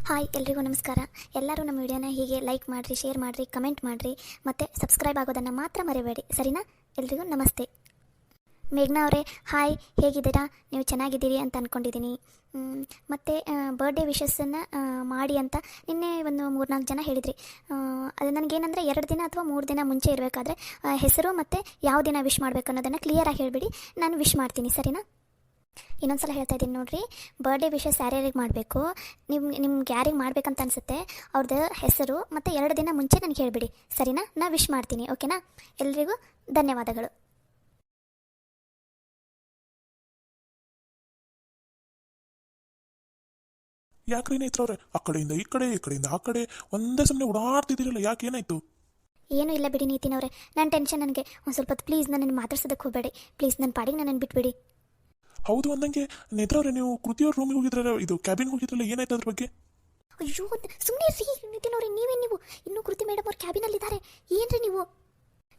Hi ಎಲ್ರಿಗೂ ನಮಸ್ಕಾರ. ಎಲ್ಲರೂ ನಮ್ಮ ವಿಡಿಯೋನ ಹೀಗೆ ಲೈಕ್ ಮಾಡಿರಿ, ಶೇರ್ ಮಾಡಿರಿ, ಕಮೆಂಟ್ ಮಾಡಿರಿ ಮತ್ತು ಸಬ್ಸ್ಕ್ರೈಬ್ ಆಗೋದನ್ನು ಮಾತ್ರ ಮರಿಬೇಡಿ, ಸರಿನಾ? ಎಲ್ರಿಗೂ ನಮಸ್ತೆ. ಮೇಘ್ನಾ ಅವರೇ ಹಾಯ್, ಹೇಗಿದ್ದೀರಾ? ನೀವು ಚೆನ್ನಾಗಿದ್ದೀರಿ ಅಂತ ಅಂದ್ಕೊಂಡಿದ್ದೀನಿ. ಮತ್ತು ಬರ್ಡೇ ವಿಶಸ್ಸನ್ನು ಮಾಡಿ ಅಂತ ನಿನ್ನೆ ಒಂದು 3-4 ಜನ ಹೇಳಿದ್ರಿ. ಅದು ನನಗೇನಂದರೆ 2 ದಿನ ಅಥವಾ 3 ದಿನ ಮುಂಚೆ ಇರಬೇಕಾದ್ರೆ ಹೆಸರು ಮತ್ತು ಯಾವ ದಿನ ವಿಶ್ ಮಾಡಬೇಕು ಅನ್ನೋದನ್ನು ಕ್ಲಿಯರಾಗಿ ಹೇಳಿಬಿಡಿ, ನಾನು ವಿಶ್ ಮಾಡ್ತೀನಿ, ಸರಿನಾ? ಇನ್ನೊಂದು ಸಲ ಹೇಳ್ತಾ ಇದ್ದೀನಿ ನೋಡಿರಿ, ಬರ್ಡೇ ವಿಶಸ್ ಯಾರ್ಯಾರಿಗೆ ಮಾಡಬೇಕು, ನಿಮ್ಗೆ ಯಾರಿಗೆ ಮಾಡ್ಬೇಕಂತ ಅನಿಸುತ್ತೆ ಅವ್ರದ್ದು ಹೆಸರು ಮತ್ತು 2 ದಿನ ಮುಂಚೆ ನನಗೆ ಹೇಳಿಬಿಡಿ, ಸರಿನಾ? ನಾ ವಿಶ್ ಮಾಡ್ತೀನಿ, ಓಕೆನಾ? ಎಲ್ರಿಗೂ ಧನ್ಯವಾದಗಳು. ಯಾಕ್ರಿ ನೇತ್ರವ್ರೆ ಆ ಕಡೆಯಿಂದ ಈ ಕಡೆ, ಈ ಕಡೆಯಿಂದ ಆ ಕಡೆ ಒಂದೇ ಸಮನೆ ಓಡಾಡ್ತಿದ್ದೀರಲ್ಲ, ಯಾಕೆ ಏನಾಯ್ತು? ಏನೂ ಇಲ್ಲ ಬಿಡಿ ನೀತಿನವ್ರೆ, ನನ್ನ ಟೆನ್ಷನ್ ನನಗೆ ಒಂದು ಸ್ವಲ್ಪ ಹೊತ್ತು ಪ್ಲೀಸ್ ನನ್ನನ್ನು ಮಾತಾಡ್ಸೋದಕ್ಕೆ ಹೋಗಬೇಡಿ, ಪ್ಲೀಸ್ ನನ್ನ ಪಾಡಿಗೆ ನನ್ನನ್ನು ಬಿಟ್ಬಿಡಿ. ಹೌದು ಅಂದಂಗೆ ನೇತ್ರವ್ರೆ, ನೀವು ಕೃತಿಯವ್ರ ರೂಮಿಗೆ ಹೋಗಿದ್ರಲ್ಲ, ಇದು ಕ್ಯಾಬಿನ್ಗೆ ಹೋಗಿದ್ರಲ್ಲ, ಏನಾಯ್ತು ಅದ್ರ ಬಗ್ಗೆ? ಅಯ್ಯೋ ಸುಮ್ಮನೆ ರೀ ನಿತಿನವ್ರೆ, ನೀವು ಇನ್ನೂ ಕೃತಿ ಮೇಡಮ್ ಅವ್ರು ಕ್ಯಾಬಿನಲ್ಲಿದ್ದಾರೆ, ಏನ್ರಿ ನೀವು?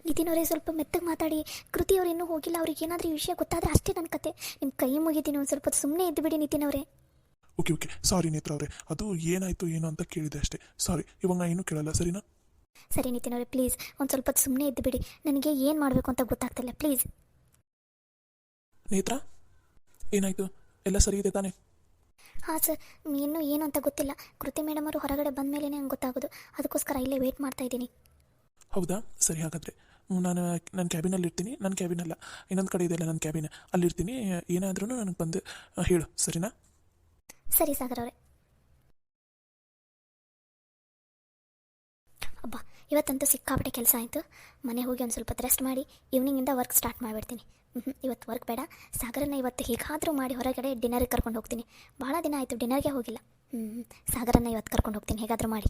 ನಿತಿನವರೇ ಸ್ವಲ್ಪ ಮೆತ್ತಗೆ ಮಾತಾಡಿ, ಕೃತಿಯವ್ರು ಇನ್ನೂ ಹೋಗಿಲ್ಲ, ಅವ್ರಿಗೆ ಏನಾದರೂ ಈ ವಿಷಯ ಗೊತ್ತಾದರೆ ಅಷ್ಟೇ ನನ್ನ ಕತೆ, ನಿಮ್ಮ ಕೈ ಮುಗಿತೀನಿ, ಒಂದು ಸ್ವಲ್ಪ ಸುಮ್ಮನೆ ಇದ್ದು ಬಿಡಿ ನಿತಿನವರೇ. ಓಕೆ ಸಾರಿ ನೇತ್ರವ್ರೆ, ಅದು ಏನಾಯ್ತು ಏನು ಅಂತ ಕೇಳಿದೆ ಅಷ್ಟೇ, ಸಾರಿ. ಇವಾಗ ನಾ ಏನೂ ಕೇಳಲ್ಲ, ಸರಿನಾ? ಸರಿ ನಿತಿನವ್ರೆ, ಪ್ಲೀಸ್ ಒಂದು ಸ್ವಲ್ಪ ಸುಮ್ಮನೆ ಇದ್ದು ಬಿಡಿ, ನನಗೆ ಏನು ಮಾಡಬೇಕು ಅಂತ ಗೊತ್ತಾಗ್ತಿಲ್ಲ, ಪ್ಲೀಸ್. ನೇತ್ರ ಏನಾಯ್ತು? ಎಲ್ಲ ಸರಿ ಇದೆ ತಾನೇ? ಹಾಂ ಸರ್, ಇನ್ನೂ ಏನು ಅಂತ ಗೊತ್ತಿಲ್ಲ, ಕೃತಿ ಮೇಡಮ್ ಅವರು ಹೊರಗಡೆ ಬಂದ ಮೇಲೇ ನಂಗೆ ಗೊತ್ತಾಗೋದು, ಅದಕ್ಕೋಸ್ಕರ ಇಲ್ಲೇ ವೇಟ್ ಮಾಡ್ತಾ ಇದ್ದೀನಿ. ಹೌದಾ, ಸರಿ. ಹಾಗಾದರೆ ನಾನು ಕ್ಯಾಬಿನಲ್ಲಿ ಇರ್ತೀನಿ. ನನ್ನ ಕ್ಯಾಬಿನಲ್ಲ, ಇನ್ನೊಂದು ಕಡೆ ಇದೆಯಲ್ಲ ನನ್ನ ಕ್ಯಾಬಿನ್, ಅಲ್ಲಿರ್ತೀನಿ. ಏನಾದ್ರೂ ನನಗೆ ಬಂದು ಹೇಳು, ಸರಿನಾ? ಸರಿ ಸಾಗರ್ ಅವರೇ. ಅಬ್ಬಾ, ಇವತ್ತಂತೂ ಸಿಕ್ಕಾಪಟ್ಟೆ ಕೆಲಸ ಆಯಿತು. ಮನೆ ಹೋಗಿ ಒಂದು ಸ್ವಲ್ಪ ರೆಸ್ಟ್ ಮಾಡಿ ಈವ್ನಿಂಗಿಂದ ವರ್ಕ್ ಸ್ಟಾರ್ಟ್ ಮಾಡಿಬಿಡ್ತೀನಿ. ಇವತ್ತು ವರ್ಕ್ ಬೇಡ, ಸಾಗರನ್ನ ಇವತ್ತು ಹೇಗಾದರೂ ಮಾಡಿ ಹೊರಗಡೆ ಡಿನ್ನರಿಗೆ ಕರ್ಕೊಂಡು ಹೋಗ್ತೀನಿ. ಭಾಳ ದಿನ ಆಯಿತು ಡಿನ್ನರ್ಗೆ ಹೋಗಿಲ್ಲ. ಸಾಗರನ್ನ ಇವತ್ತು ಕರ್ಕೊಂಡು ಹೋಗ್ತೀನಿ ಹೇಗಾದರೂ ಮಾಡಿ.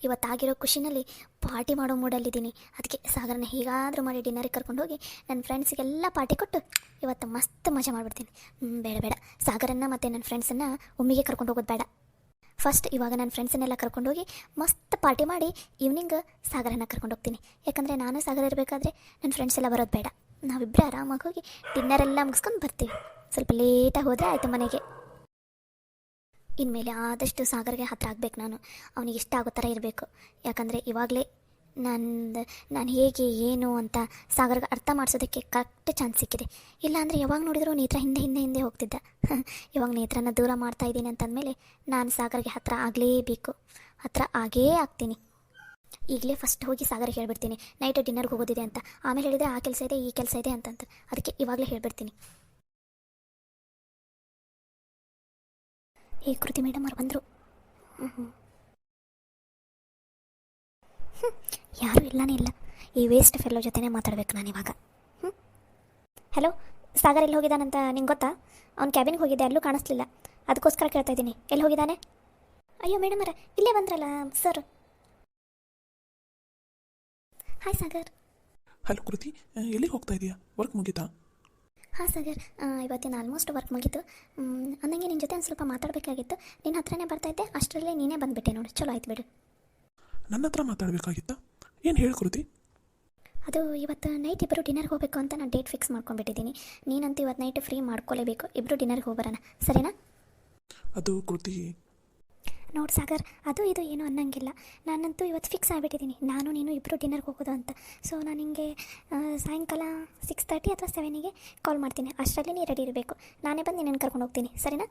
ಇವತ್ತಾಗಿರೋ ಖುಷಿನಲ್ಲಿ ಪಾರ್ಟಿ ಮಾಡೋ ಮೂಡಲ್ಲಿದ್ದೀನಿ, ಅದಕ್ಕೆ ಸಾಗರನ್ನ ಹೇಗಾದರೂ ಮಾಡಿ ಡಿನ್ನರಿಗೆ ಕರ್ಕೊಂಡು ಹೋಗಿ ನನ್ನ ಫ್ರೆಂಡ್ಸಿಗೆಲ್ಲ ಪಾರ್ಟಿ ಕೊಟ್ಟು ಇವತ್ತು ಮಸ್ತ್ ಮಜಾ ಮಾಡಿಬಿಡ್ತೀನಿ. ಬೇಡ, ಸಾಗರನ್ನ ಮತ್ತು ನನ್ನ ಫ್ರೆಂಡ್ಸನ್ನು ಒಮ್ಮಿಗೆ ಕರ್ಕೊಂಡು ಹೋಗೋದು ಬೇಡ. ಫಸ್ಟ್ ಇವಾಗ ನನ್ನ ಫ್ರೆಂಡ್ಸನ್ನೆಲ್ಲ ಕರ್ಕೊಂಡು ಹೋಗಿ ಮಸ್ತ್ ಪಾರ್ಟಿ ಮಾಡಿ ಈವ್ನಿಂಗ್ ಸಾಗರನ್ನ ಕರ್ಕೊಂಡು ಹೋಗ್ತೀನಿ. ಯಾಕಂದರೆ ನಾನು ಸಾಗರ ಇರಬೇಕಾದ್ರೆ ನನ್ನ ಫ್ರೆಂಡ್ಸ್ ಎಲ್ಲ ಬರೋದು ಬೇಡ, ನಾವಿಬ್ಬರೇ ಆರಾಮಾಗಿ ಹೋಗಿ ಡಿನ್ನರೆಲ್ಲ ಮುಗಿಸ್ಕೊಂಡು ಬರ್ತೀವಿ. ಸ್ವಲ್ಪ ಲೇಟಾಗಿ ಹೋದರೆ ಆಯಿತು ಮನೆಗೆ. ಇನ್ಮೇಲೆ ಆದಷ್ಟು ಸಾಗರ್ಗೆ ಹತ್ರ ಆಗಬೇಕು, ನಾನು ಅವನಿಗೆ ಇಷ್ಟ ಆಗೋ ಥರ ಇರಬೇಕು. ಯಾಕಂದರೆ ಇವಾಗಲೇ ನಾನು ಹೇಗೆ ಏನು ಅಂತ ಸಾಗರ್ಗೆ ಅರ್ಥ ಮಾಡಿಸೋದಕ್ಕೆ ಕರೆಕ್ಟ್ ಚಾನ್ಸ್ ಸಿಕ್ಕಿದೆ. ಇಲ್ಲಾಂದರೆ ಯಾವಾಗ ನೋಡಿದರೂ ನೇತ್ರ ಹಿಂದೆ ಹೋಗ್ತಿದ್ದ. ಇವಾಗ ನೇತ್ರನ ದೂರ ಮಾಡ್ತಾ ಇದ್ದೀನಿ ಅಂತಂದಮೇಲೆ ನಾನು ಸಾಗರ್ಗೆ ಹತ್ರ ಆಗಲೇಬೇಕು, ಹತ್ರ ಆಗೇ ಆಗ್ತೀನಿ. ಈಗಲೇ ಫಸ್ಟ್ ಹೋಗಿ ಸಾಗರ್ಗೆ ಹೇಳ್ಬಿಡ್ತೀನಿ ನೈಟ್ ಡಿನ್ನರ್ಗೆ ಹೋಗೋದಿದೆ ಅಂತ. ಆಮೇಲೆ ಹೇಳಿದರೆ ಆ ಕೆಲಸ ಇದೆ ಈ ಕೆಲಸ ಇದೆ ಅಂತಂತ, ಅದಕ್ಕೆ ಇವಾಗಲೇ ಹೇಳ್ಬಿಡ್ತೀನಿ. ಈ ಕೃತಿ ಮೇಡಮ್ ಅವ್ರು ಬಂದರು. ಯಾರೂ ಇಲ್ಲನೇ ಇಲ್ಲ, ಈ ವೇಸ್ಟ್ ಫೆಲ್ಲೋ ಜೊತೆನೇ ಮಾತಾಡಬೇಕು ನಾನಿವಾಗ. ಹಲೋ, ಸಾಗರ್ ಎಲ್ಲಿ ಹೋಗಿದ್ದಾನಂತ ನಿಂಗೆ ಗೊತ್ತಾ? ಅವ್ನು ಕ್ಯಾಬಿನ್ಗೆ ಹೋಗಿದ್ದೆ, ಅಲ್ಲೂ ಕಾಣಿಸ್ಲಿಲ್ಲ, ಅದಕ್ಕೋಸ್ಕರ ಕೇಳ್ತಾ ಇದ್ದೀನಿ ಎಲ್ಲಿ ಹೋಗಿದ್ದಾನೆ. ಅಯ್ಯೋ ಮೇಡಮ್ ಅವರ ಇಲ್ಲೇ ಬಂದ್ರಲ್ಲ ಸರ್. ಹಾಯ್ ಸಾಗರ್. ಹಲೋ ಕೃತಿ, ಎಲ್ಲಿಗೆ ಹೋಗ್ತಾ ಇದೀಯಾ? ವರ್ಕ್ ಮುಗೀತಾ? ಹಾಂ ಸಾಗರ್, ಇವತ್ತಿನ ಆಲ್ಮೋಸ್ಟ್ ವರ್ಕ್ ಮುಗೀತು. ಅಂದಂಗೆ ನಿನ್ನ ಜೊತೆ ಒಂದು ಸ್ವಲ್ಪ ಮಾತಾಡಬೇಕಾಗಿತ್ತು, ನಿನ್ನ ಹತ್ರನೇ ಬರ್ತಾಯಿದ್ದೆ, ಅಷ್ಟರಲ್ಲೇ ನೀನೇ ಬಂದುಬಿಟ್ಟೆ ನೋಡಿ, ಚಲೋ ಆಯ್ತು ಬಿಡು. ನನ್ನ ಹತ್ರ ಮಾತಾಡಬೇಕಾಗಿತ್ತಾ? ಏನು ಹೇಳಿ ಕೃತಿ? ಅದು ಇವತ್ತು ನೈಟ್ ಇಬ್ಬರು ಡಿನ್ನರ್ಗೆ ಹೋಗಬೇಕು ಅಂತ ನಾನು ಡೇಟ್ ಫಿಕ್ಸ್ ಮಾಡ್ಕೊಂಡ್ಬಿಟ್ಟಿದ್ದೀನಿ. ನೀನಂತೂ ಇವತ್ತು ನೈಟ್ ಫ್ರೀ ಮಾಡ್ಕೊಳ್ಳೇಬೇಕು, ಇಬ್ಬರು ಡಿನ್ನರ್ಗೆ ಹೋಗ್ಬರೋಣ, ಸರಿನಾ? ಅದು ಕೃತಿ, ನೋಡಿ ಸಾಗರ್, ಅದು ಇದು ಏನೂ ಅನ್ನಂಗಿಲ್ಲ, ನಾನಂತೂ ಇವತ್ತು ಫಿಕ್ಸ್ ಆಗಿಬಿಟ್ಟಿದ್ದೀನಿ, ನಾನು ನೀನು ಇಬ್ಬರು ಡಿನ್ನರ್ಗೆ ಹೋಗೋದು ಅಂತ. ಸೊ ನಾನು ನಿಮಗೆ ಸಾಯಂಕಾಲ 6:30 ಅಥವಾ 7ಗೆ ಕಾಲ್ ಮಾಡ್ತೀನಿ, ಅಷ್ಟರಲ್ಲಿ ನೀ ರೆಡಿ ಇರಬೇಕು. ನಾನೇ ಬಂದು ನಿನ್ನನ್ನು ಕರ್ಕೊಂಡು ಹೋಗ್ತೀನಿ, ಸರಿನಾ?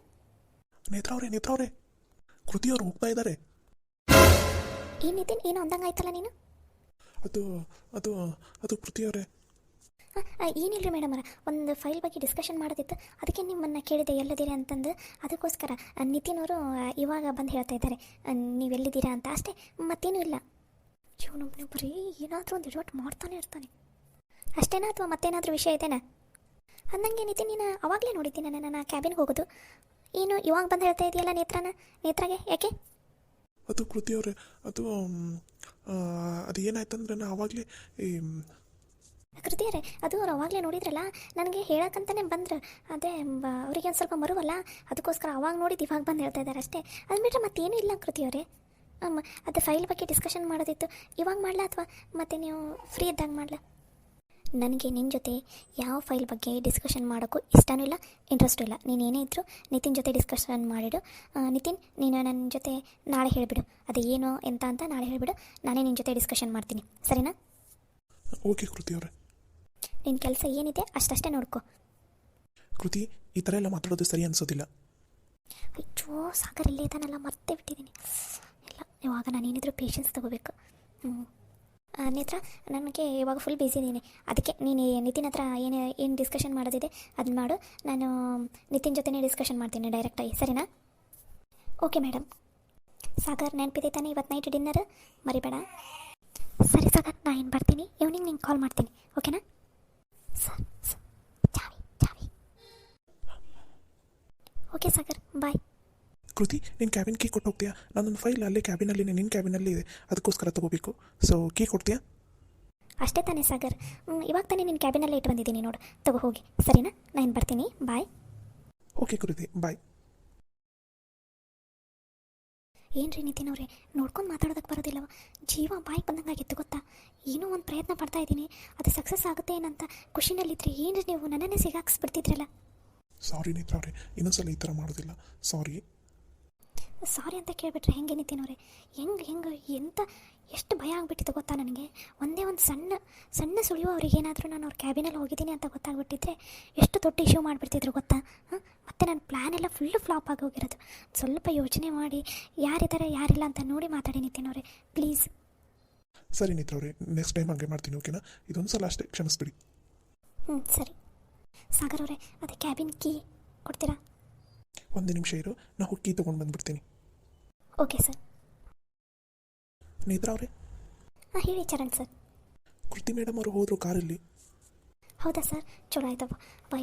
ನೇತ್ರವ್ರೆ ಕೃತಿಯವ್ರು ಹೋಗ್ತಾ ಇದ್ದಾರೆ. ಈ ನಿತಿನ್ ಏನೋ ಅಂದಂಗೆ ಆಯ್ತಲ್ಲ ನೀನು. ಅದು ಅದು ಅದು ಕೃತಿಯವರೇ, ಏನಿಲ್ಲ ಮೇಡಮ್ ಅವರ, ಒಂದು ಫೈಲ್ ಬಗ್ಗೆ ಡಿಸ್ಕಷನ್ ಮಾಡೋದಿತ್ತು, ಅದಕ್ಕೆ ನಿಮ್ಮನ್ನು ಕೇಳಿದೆ ಎಲ್ಲದಿರಿ ಅಂತಂದು. ಅದಕ್ಕೋಸ್ಕರ ನಿತಿನ್ ಅವರು ಇವಾಗ ಬಂದು ಹೇಳ್ತಾ ಇದ್ದಾರೆ ನೀವೆಲ್ಲಿದ್ದೀರಾ ಅಂತ, ಅಷ್ಟೇ, ಮತ್ತೇನೂ ಇಲ್ಲ. ಇವನು ಬರೀ ಏನಾದರೂ ಒಂದು ಎಡವಟ್ಟು ಮಾಡ್ತಾನೆ ಇರ್ತಾನೆ, ಅಷ್ಟೇನಾ ಅಥವಾ ಮತ್ತೇನಾದರೂ ವಿಷಯ ಇದೆನಾ? ಅಂದಂಗೆ ನಿತಿನ್, ನೀನು ಅವಾಗಲೇ ನೋಡಿದ್ದೀನಿ ನಾನು ಕ್ಯಾಬಿನ್ಗೆ ಹೋಗೋದು, ಏನು ಇವಾಗ ಬಂದು ಹೇಳ್ತಾ ಇದೆಯಲ್ಲ ನೇತ್ರಾಗೆ ಯಾಕೆ? ಅದು ಕೃತಿಯವರೇ, ಅದು ಏನಾಯ್ತಂದ್ರೆ ನಾ ಆವಾಗಲೇ ಕೃತಿಯರೇ, ಅದು ಅವ್ರು ಅವಾಗಲೇ ನೋಡಿದ್ರಲ್ಲ, ನನಗೆ ಹೇಳಕ್ಕಂತಲೇ ಬಂದರು, ಅದೇ ಅವರಿಗೆ ಒಂದು ಸ್ವಲ್ಪ ಮರುವಲ್ಲ, ಅದಕ್ಕೋಸ್ಕರ ಅವಾಗ ನೋಡಿದ್ದು ಇವಾಗ ಬಂದು ಹೇಳ್ತಾ ಇದ್ದಾರೆ ಅಷ್ಟೇ. ಅದು ಬಿಟ್ಟರೆ ಮತ್ತೇನೂ ಇಲ್ಲ ಕೃತಿಯವರೇ. ಅದು ಫೈಲ್ ಬಗ್ಗೆ ಡಿಸ್ಕಷನ್ ಮಾಡೋದಿತ್ತು, ಇವಾಗ ಮಾಡಲಾ ಅಥವಾ ಮತ್ತೆ ನೀವು ಫ್ರೀ ಇದ್ದಾಗ ಮಾಡಲಾ? ನನಗೆ ನಿನ್ನ ಜೊತೆ ಯಾವ ಫೈಲ್ ಬಗ್ಗೆ ಡಿಸ್ಕಷನ್ ಮಾಡೋಕ್ಕೂ ಇಷ್ಟನೂ ಇಲ್ಲ, ಇಂಟ್ರೆಸ್ಟು ಇಲ್ಲ. ನೀನು ಏನೇ ಇದ್ದರೂ ನಿತಿನ್ ಜೊತೆ ಡಿಸ್ಕಷನ್ ಮಾಡಿಡು. ನಿತಿನ್, ನೀನು ನನ್ನ ಜೊತೆ ನಾಳೆ ಹೇಳಿಬಿಡು, ಅದು ಏನು ಎಂತ ಅಂತ ನಾಳೆ ಹೇಳಿಬಿಡು. ನಾನೇ ನಿನ್ನ ಜೊತೆ ಡಿಸ್ಕಷನ್ ಮಾಡ್ತೀನಿ, ಸರಿನಾ? ಓಕೆ ಕೃತಿ ಅವರೇ. ನಿನ್ನ ಕೆಲಸ ಏನಿದೆ ಅಷ್ಟೇ ನೋಡ್ಕೊ. ಕೃತಿ, ಈ ಥರ ಎಲ್ಲ ಮಾತಾಡೋದು ಸರಿ ಅನಿಸೋದಿಲ್ಲ. ಅಯ್ಯೋ ಸಾಗರ್ ಇಲ್ಲೇ ಇದ್ದಾನಲ್ಲ, ಮರ್ತೇ ಬಿಟ್ಟಿದ್ದೀನಿ. ಇಲ್ಲ, ಇವಾಗ ನಾನು ಏನಿದ್ರು ಪೇಷನ್ಸ್ ತೊಗೋಬೇಕು. ನೇತ್ರ, ನನಗೆ ಇವಾಗ ಫುಲ್ ಬ್ಯುಸಿ ಇದ್ದೀನಿ, ಅದಕ್ಕೆ ನೀನು ನಿತಿನ್ ಹತ್ರ ಏನು ಡಿಸ್ಕಷನ್ ಮಾಡೋದಿದೆ ಅದನ್ನ ಮಾಡು. ನಾನು ನಿತಿನ್ ಜೊತೆನೇ ಡಿಸ್ಕಷನ್ ಮಾಡ್ತೀನಿ ಡೈರೆಕ್ಟಾಗಿ, ಸರಿನಾ? Okay madam. ಸಾಗರ್, ನೆನಪಿದೆ ತಾನೇ ಇವತ್ತು ನೈಟ್ ಡಿನ್ನರ್? ಮರಿಬೇಡ. ಸರಿ ಸಾಗರ್, ನಾನು ಏನು ಬರ್ತೀನಿ, ಈವ್ನಿಂಗ್ ನಿಂಗೆ ಕಾಲ್ ಮಾಡ್ತೀನಿ, ಓಕೆನಾ? ಸರ್ ಚಾವಿ. ಓಕೆ ಸಾಗರ್, ಬಾಯ್. ಕೃತಿ, ನಿನ್ನ ಕ್ಯಾಬಿನ್ ಕೀ ಕೊಟ್ಟು ಹೋಗ್ತೀಯಾ? ನಾನೊಂದು ಫೈಲ್ ಅಲ್ಲೇ ಕ್ಯಾಬಿನಲ್ಲಿ ನಿನ್ನ ಕ್ಯಾಬಿನಲ್ಲಿ ಇದೆ, ಅದಕ್ಕೋಸ್ಕರ ತೊಗೋಬೇಕು. ಸೊ ಕೀ ಕೊಡ್ತೀಯಾ? ಅಷ್ಟೇ ತಾನೇ ಸಾಗರ್, ಇವಾಗ ತಾನೇ ನಿನ್ನ ಕ್ಯಾಬಿನಲ್ಲೇ ಇಟ್ಟು ಬಂದಿದ್ದೀನಿ ನೋಡು, ತಗೋ ಹೋಗಿ, ಸರಿನಾ? ನಾನು ಬರ್ತೀನಿ, ಬಾಯ್. ಓಕೆ ಕೃತಿ, ಬಾಯ್. ಏನ್ರಿ ನಿತಿನ್ ಅವರೇ, ನೋಡ್ಕೊಂಡು ಮಾತಾಡೋದಕ್ಕೆ ಬರೋದಿಲ್ಲವ? ಜೀವ ಬಾಯಿ ಬಂದಂಗಾಗಿತ್ತು ಗೊತ್ತಾ? ಏನೋ ಒಂದು ಪ್ರಯತ್ನ ಪಡ್ತಾ ಇದ್ದೀನಿ, ಅದು ಸಕ್ಸಸ್ ಆಗುತ್ತೆ ಏನಂತ ಖುಷಿನಲ್ಲಿದ್ದರೆ ಏನ್ರಿ ನೀವು ನನ್ನನ್ನೇ ಸಿಗಾಕ್ಸ್ಬಿಡ್ತಿದ್ರಲ್ಲ. ಸಾರಿ ನೇತ್ರ ಅವರೇ, ಇನ್ನೊಂದ್ಸಲ ಈ ಥರ ಮಾಡೋದಿಲ್ಲ, ಸಾರಿ. ಸಾರಿ ಅಂತ ಕೇಳಿಬಿಟ್ರೆ ಹೆಂಗೆ ನಿತಿನ್ ಅವರೇ? ಹೆಂಗೆ ಎಂತ ಎಷ್ಟು ಭಯ ಆಗಿಬಿಟ್ಟಿತ್ತು ಗೊತ್ತಾ ನನಗೆ? ಒಂದೇ ಒಂದು ಸಣ್ಣ ಸುಳಿವು ಅವ್ರಿಗೆ ಏನಾದರೂ ನಾನು ಅವ್ರ ಕ್ಯಾಬಿನಲ್ಲಿ ಹೋಗಿದ್ದೀನಿ ಅಂತ ಗೊತ್ತಾಗ್ಬಿಟ್ಟಿದ್ರೆ ಎಷ್ಟು ದೊಡ್ಡ ಇಶ್ಯೂ ಮಾಡಿಬಿಡ್ತಿದ್ರು ಗೊತ್ತಾ? ಮತ್ತು ನನ್ನ ಪ್ಲ್ಯಾನ್ ಎಲ್ಲ ಫುಲ್ಲು ಫ್ಲಾಪ್ ಆಗಿ ಹೋಗಿರೋದು. ಸ್ವಲ್ಪ ಯೋಚನೆ ಮಾಡಿ ಯಾರಿದ್ದಾರೆ ಯಾರಿಲ್ಲ ಅಂತ ನೋಡಿ ಮಾತಾಡಿ ನಿತಿನ್ ಅವರೇ, ಪ್ಲೀಸ್. ಸರಿ ನೇತ್ರ ಅವರೇ, ನೆಕ್ಸ್ಟ್ ಟೈಮ್ ಹಾಗೆ ಮಾಡ್ತೀನಿ, ಓಕೆನಾ? ಇದೊಂದು ಸಲ ಅಷ್ಟೇ, ಕ್ಷಮಿಸ್ಬಿಡಿ. ಸರಿ. ಸಾಗರ್ ಅವರೇ, ಅದೇ ಕ್ಯಾಬಿನ್ ಕೀ ಕೊಡ್ತೀರಾ? ಒಂದು ನಿಮಿಷ ಇರು, ನಾವು ಕೀ ತೊಗೊಂಡು ಬಂದುಬಿಡ್ತೀನಿ. Okay sir. ನೇತ್ರ ಅವರೇ. ಹೇಳಿ ಚರಣ್ ಸರ್. ಕೃತಿ ಮೇಡಮ್ ಅವರು ಹೋದರು ಕಾರಲ್ಲಿ. ಹೌದಾ ಸರ್, ಚಲೋ ಆಯ್ತಪ್ಪ.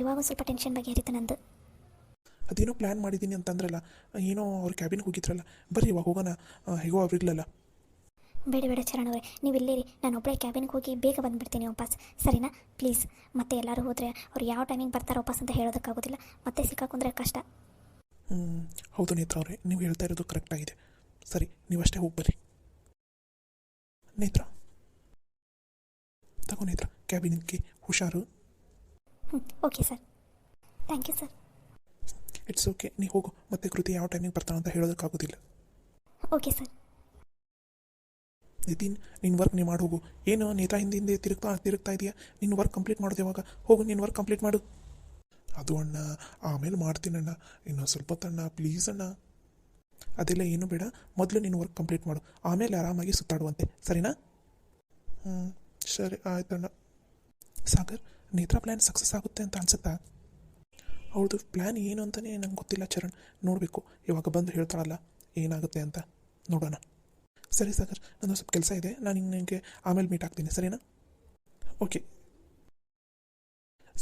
ಇವಾಗ ಸ್ವಲ್ಪ ಟೆನ್ಷನ್ ಬಗೆಹರಿತು ನಂದು. ಅದೇನೋ ಪ್ಲ್ಯಾನ್ ಮಾಡಿದ್ದೀನಿ ಅಂತಂದ್ರಲ್ಲ, ಏನೋ ಅವ್ರ ಕ್ಯಾಬಿನ್ಗೆ ಹೋಗಿದ್ರಲ್ಲ, ಬರ್ರಿ ಇವಾಗ ಹೋಗೋಣ, ಹೇಗೋ ಅವ್ರಿಗ್ಲಲ್ಲ. ಬೇಡ ಚರಣ್ ಅವರೇ, ನೀವು ಇಲ್ಲೇರಿ, ನಾನು ಒಬ್ಬಳೇ ಕ್ಯಾಬಿನ್ಗೆ ಹೋಗಿ ಬೇಗ ಬಂದುಬಿಡ್ತೀನಿ ವಾಪಸ್, ಸರಿನಾ? ಪ್ಲೀಸ್. ಮತ್ತೆ ಎಲ್ಲರೂ ಹೋದರೆ ಅವ್ರು ಯಾವ ಟೈಮಿಂಗ್ ಬರ್ತಾರೆ ವಾಪಸ್ ಅಂತ ಹೇಳೋದಕ್ಕಾಗೋದಿಲ್ಲ, ಮತ್ತೆ ಸಿಕ್ಕಾಕೊಂಡ್ರೆ ಕಷ್ಟ. ಹೌದು ನೇತ್ರ ಅವರೇ, ನೀವು ಹೇಳ್ತಾ ಇರೋದು ಕರೆಕ್ಟಾಗಿದೆ. ಸರಿ, ನೀವಷ್ಟೇ ಹೋಗಿ ಬರ್ರಿ. ನೇತ್ರ, ತಗೋ ನೇತ್ರ, ಕ್ಯಾಬಿನ್ಗೆ ಹುಷಾರು. Okay sir, thank you sir. It's okay, ನೀವು ಹೋಗು. ಮತ್ತೆ ಕೃತಿ ಯಾವ ಟೈಮಿಗೆ ಬರ್ತಾನೆ ಅಂತ ಹೇಳೋದಕ್ಕಾಗೋದಿಲ್ಲ. Okay sir. ನಿತಿನ್, ನಿನ್ನ ವರ್ಕ್ ನೀವು ಮಾಡಿ ಹೋಗು. ಏನು ನೇತ್ರ ಹಿಂದೆ ತಿರುಗ್ತಾ ಇದೆಯಾ? ನಿನ್ನ ವರ್ಕ್ ಕಂಪ್ಲೀಟ್ ಮಾಡೋದು ಯಾವಾಗ? ಹೋಗು, ನಿನ್ನ ವರ್ಕ್ ಕಂಪ್ಲೀಟ್ ಮಾಡು. ಅದು ಅಣ್ಣ, ಆಮೇಲೆ ಮಾಡ್ತೀನಣ್ಣ, ಇನ್ನೊಂದು ಸ್ವಲ್ಪ ಹೊತ್ತಣ್ಣ, ಪ್ಲೀಸ್ ಅಣ್ಣ. ಅದೆಲ್ಲ ಏನು ಬೇಡ, ಮೊದಲು ನಿನ್ನ ವರ್ಕ್ ಕಂಪ್ಲೀಟ್ ಮಾಡು, ಆಮೇಲೆ ಆರಾಮಾಗಿ ಸುತ್ತಾಡುವಂತೆ, ಸರಿನಾ? ಸರಿ ಆಯ್ತಣ್ಣ. ಸಾಗರ್, ನೇತ್ರ ಪ್ಲ್ಯಾನ್ ಸಕ್ಸಸ್ ಆಗುತ್ತೆ ಅಂತ ಅನ್ಸುತ್ತಾ? ಹೌದು, ಪ್ಲ್ಯಾನ್ ಏನು ಅಂತಲೇ ನಂಗೆ ಗೊತ್ತಿಲ್ಲ ಚರಣ್, ನೋಡಬೇಕು. ಇವಾಗ ಬಂದು ಹೇಳ್ತಾಳಲ್ಲ ಏನಾಗುತ್ತೆ ಅಂತ, ನೋಡೋಣ. ಸರಿ ಸಾಗರ್, ನಂದು ಸ್ವಲ್ಪ ಕೆಲಸ ಇದೆ, ನಾನು ನಿನಗೆ ಆಮೇಲೆ ಮೀಟ್ ಆಗ್ತೀನಿ, ಸರಿನಾ? ಓಕೆ.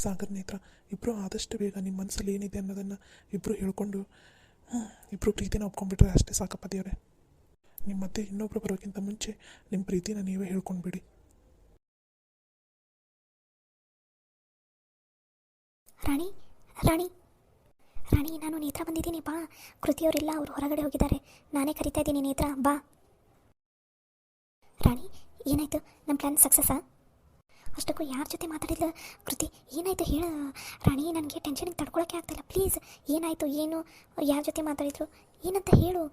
ಸಾಗರ್, ನೇತ್ರ ಇಬ್ಬರು ಆದಷ್ಟು ಬೇಗ ನಿಮ್ಮ ಮನಸ್ಸಲ್ಲಿ ಏನಿದೆ ಅನ್ನೋದನ್ನು ಇಬ್ಬರು ಹೇಳ್ಕೊಂಡು ಇಬ್ಬರು ಪ್ರೀತಿನ ಒಪ್ಕೊಂಡ್ಬಿಟ್ರೆ ಅಷ್ಟೇ ಸಾಕಪ್ಪ ದೇವರೇ. ನಿಮ್ಮ ಮಧ್ಯೆ ಇನ್ನೊಬ್ರು ಬರೋಕ್ಕಿಂತ ಮುಂಚೆ ನಿಮ್ಮ ಪ್ರೀತಿನ ನೀವೇ ಹೇಳ್ಕೊಂಡ್ಬಿಡಿ. ರಾಣಿ, ನಾನು ನೇತ್ರ ಬಂದಿದ್ದೀನಿ, ಬಾ. ಕೃತಿಯವರಿಲ್ಲ, ಅವರು ಹೊರಗಡೆ ಹೋಗಿದ್ದಾರೆ, ನಾನೇ ಕರಿತಾ ಇದ್ದೀನಿ, ನೇತ್ರ ಬಾ. ರಾಣಿ, ಏನಾಯಿತು? ನಮ್ಮ ಪ್ಲ್ಯಾನ್ ಸಕ್ಸಸ್ಸಾ? ಅಷ್ಟಕ್ಕೂ ಯಾರ ಜೊತೆ ಮಾತಾಡಿಲ್ಲ ಕೃತಿ? ಏನಾಯಿತು ಹೇಳು ರಾಣಿ, ನನಗೆ ಟೆನ್ಷನಿಗೆ ತಡ್ಕೊಳಕ್ಕೆ ಆಗ್ತಾಯಿಲ್ಲ, ಪ್ಲೀಸ್. ಏನಾಯಿತು, ಏನು, ಯಾರ ಜೊತೆ ಮಾತಾಡಿದ್ರು, ಏನಂತ ಹೇಳು.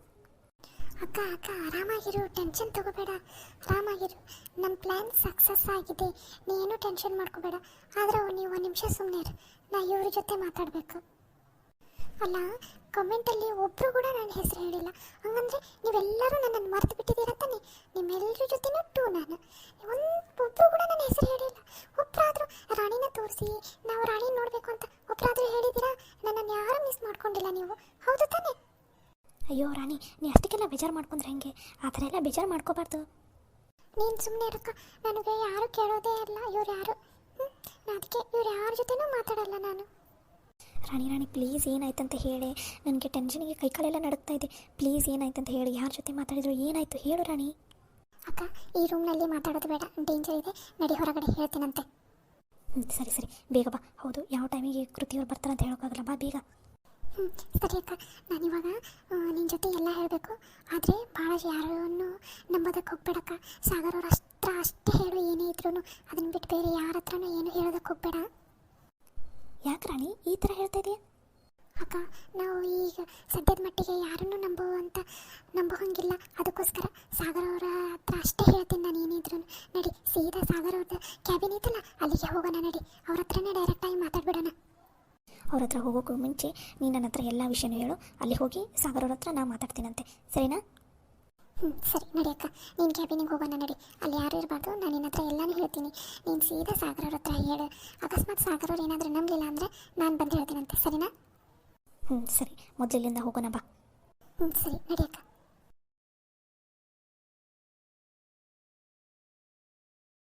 ಅಕ್ಕ ಆರಾಮಾಗಿರು, ಟೆನ್ಷನ್ ತಗೋಬೇಡ, ಆರಾಮಾಗಿರು. ನಮ್ಮ ಪ್ಲ್ಯಾನ್ ಸಕ್ಸಸ್ ಆಗಿದೆ, ನೀನು ಟೆನ್ಷನ್ ಮಾಡ್ಕೋಬೇಡ. ಆದರೆ ನೀವು ಒಂದು ನಿಮಿಷ ಸುಮ್ಮನೆ ಇರು, ನಾ ಇವ್ರ ಜೊತೆ ಮಾತಾಡಬೇಕು. ಅಲ್ಲ, ಕಮೆಂಟಲ್ಲಿ ಒಬ್ಬರು ಕೂಡ ನನ್ನ ಹೆಸರು ಹೇಳಿಲ್ಲ, ಹಂಗಂದ್ರೆ ನೀವೆಲ್ಲರೂ ನನ್ನನ್ನು ಮರೆತು ಬಿಟ್ಟಿದ್ದೀರ ತಾನೆ? ನಿಮ್ಮೆಲ್ಲರ ಜೊತೆನೂ ನಾನು ಒಬ್ಬರು ಕೂಡ ನನ್ನ ಹೆಸರು ಹೇಳಿಲ್ಲ. ಒಬ್ಬರಾದರೂ ರಾಣಿನ ತೋರಿಸಿ ನಾವು ರಾಣಿ ನೋಡಬೇಕು ಅಂತ ಒಬ್ಬರಾದರೂ ಹೇಳಿದ್ದೀರಾ? ನನ್ನನ್ನು ಯಾರೂ ಮಿಸ್ ಮಾಡ್ಕೊಂಡಿಲ್ಲ ನೀವು, ಹೌದು ತಾನೆ? ಅಯ್ಯೋ ರಾಣಿ, ನೀ ಅಷ್ಟಕ್ಕೆಲ್ಲ ಬೇಜಾರು ಮಾಡ್ಕೊಂಡ್ರೆ ಹೆಂಗೆ? ಆ ಥರ ಎಲ್ಲ ಬೇಜಾರು ಮಾಡ್ಕೋಬಾರ್ದು. ನೀನು ಸುಮ್ಮನೆ ಇರಕ್ಕ, ನನಗೆ ಯಾರು ಕೇಳೋದೇ ಇಲ್ಲ, ಇವ್ರು ಯಾರು, ಅದಕ್ಕೆ ಇವ್ರು ಯಾರ ಜೊತೆನೂ ಮಾತಾಡಲ್ಲ ನಾನು. ರಾಣಿ ಪ್ಲೀಸ್, ಏನಾಯ್ತಂತ ಹೇಳಿ, ನನಗೆ ಟೆನ್ಷನಿಗೆ ಕೈಕಾಲೆಲ್ಲ ನಡುಕ್ತಾ ಇದೆ, ಪ್ಲೀಸ್ ಏನಾಯ್ತಂತ ಹೇಳಿ, ಯಾರ ಜೊತೆ ಮಾತಾಡಿದ್ರು, ಏನಾಯಿತು ಹೇಳು ರಾಣಿ. ಅಕ್ಕ, ಈ ರೂಮ್ನಲ್ಲಿ ಮಾತಾಡೋದು ಬೇಡ, ಡೇಂಜರ್ ಇದೆ, ನಡಿ ಹೊರಗಡೆ ಹೇಳ್ತೀನಂತೆ. ಸರಿ ಬೇಗ ಬಾ. ಹೌದು, ಯಾವ ಟೈಮಿಗೆ ಕೃತಿಯವ್ರು ಬರ್ತಾರಂತ ಹೇಳೋಕ್ಕಾಗಲ್ಲ, ಬಾ ಬೇಗ. ಸರಿ ಅಕ್ಕ, ನಾನಿವಾಗ ನಿನ್ನ ಜೊತೆ ಎಲ್ಲ ಹೇಳಬೇಕು, ಆದರೆ ಭಾಳ ಯಾರನ್ನು ನಂಬೋದಕ್ಕೆ ಹೋಗ್ಬೇಡಕ್ಕ. ಸಾಗರ್ ಅವ್ರ ಹತ್ರ ಅಷ್ಟೇ ಹೇಳು, ಏನೇ ಇದ್ರೂ ಅದನ್ನು ಬಿಟ್ಟು ಬೇರೆ ಯಾರ ಹತ್ರನೂ ಏನು ಹೇಳೋದಕ್ಕೆ ಹೋಗ್ಬೇಡ ಯಾಕೆ ರಾಣಿ ಈ ಥರ ಹೇಳ್ತಾ ಇದೆಯಾ? ಅಕ್ಕ. ನಾವು ಈಗ ಸದ್ಯದ ಮಟ್ಟಿಗೆ ಯಾರನ್ನು ನಂಬೋ ಹಂಗಿಲ್ಲ, ಅದಕ್ಕೋಸ್ಕರ ಸಾಗರ್ ಅವರ ಹತ್ರ ಅಷ್ಟೇ ಹೇಳ್ತೀನಿ ನಾನು ಏನಿದ್ರು. ನಡಿ, ಸೀದಾ ಸಾಗರ್ ಅವ್ರದ್ದು ಕ್ಯಾಬಿನ್ ಐತಲ್ಲ ಅಲ್ಲಿಗೆ ಹೋಗೋಣ, ನಡಿ, ಅವ್ರ ಹತ್ರನೇ ಡೈರೆಕ್ಟಾಗಿ ಮಾತಾಡ್ಬಿಡೋಣ. ಅವ್ರ ಹತ್ರ ಹೋಗೋಕ್ಕೂ ಮುಂಚೆ ನೀನು ನನ್ನ ಹತ್ರ ಎಲ್ಲ ವಿಷಯನೂ ಹೇಳು, ಅಲ್ಲಿ ಹೋಗಿ ಸಾಗರ್ ಅವ್ರ ಹತ್ರ ನಾ ಮಾತಾಡ್ತೀನಂತೆ, ಸರಿನಾ? ಸರಿ ನಡಿ ಅಕ್ಕ, ನೀನು ಕ್ಯಾಬಿನಿಗೆ ಹೋಗೋಣ, ನಡಿ. ಅಲ್ಲಿ ಯಾರು ಇರಬಾರ್ದು, ನಾನು ನಿನ್ನ ಹತ್ರ ಎಲ್ಲನೂ ಹೇಳ್ತೀನಿ. ನೀನು ಸೀದಾ ಸಾಗರ್ ಅವ್ರ ಹತ್ರ ಹೇಳು. ಅಕಸ್ಮಾತ್ ಸಾಗರ್ ಅವ್ರು ಏನಾದರೂ ನಂಬಲಿಲ್ಲ ಅಂದರೆ ನಾನು ಬಂದು ಹೇಳ್ತೀನಂತೆ, ಸರಿನಾ? ಸರಿ, ಮೊದಲಿಲ್ಲಿಂದ ಹೋಗೋಣ ಬಾ. ಸರಿ ನಡಿ ಅಕ್ಕ.